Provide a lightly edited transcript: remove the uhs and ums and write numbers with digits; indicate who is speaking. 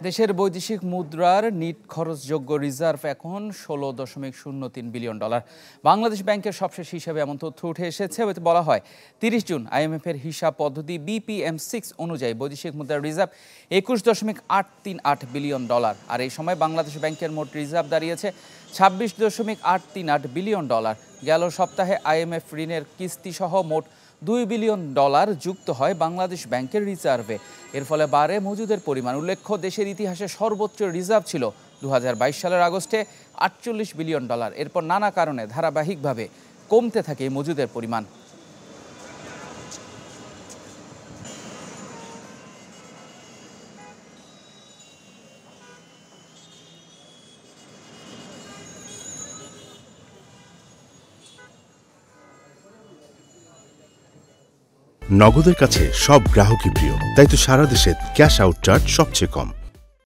Speaker 1: দেশের বৈদেশিক মুদ্রার নিট খরচযোগ্য রিজার্ভ এখন $16.03 বিলিয়ন। বাংলাদেশ ব্যাংকের সবশেষ হিসাবে এমন তথ্য উঠে এসেছে। এতে বলা হয় 30 জুন আইএমএফের হিসাব পদ্ধতি BPM-6 অনুযায়ী বৈদেশিক মুদ্রার রিজার্ভ $21.838 বিলিয়ন। আর এই সময় বাংলাদেশ ব্যাংকের মোট রিজার্ভ দাঁড়িয়েছে $26.838 বিলিয়ন। গেল সপ্তাহে আইএমএফ ঋণের কিস্তি সহ মোট $2 বিলিয়ন যুক্ত হয় বাংলাদেশ ব্যাংকের রিজার্ভে। এর ফলে বাড়ে মজুদের পরিমাণ। উল্লেখ্য, দেশের ইতিহাসে সর্বোচ্চ রিজার্ভ ছিল 2022 সালের আগস্টে $48 বিলিয়ন। এরপর নানা কারণে ধারাবাহিকভাবে কমতে থাকে এই মজুদের পরিমাণ।
Speaker 2: নগদের কাছে সব গ্রাহকই প্রিয়, তাই তো সারা দেশে ক্যাশ আউট চার্জ সবচেয়ে কম।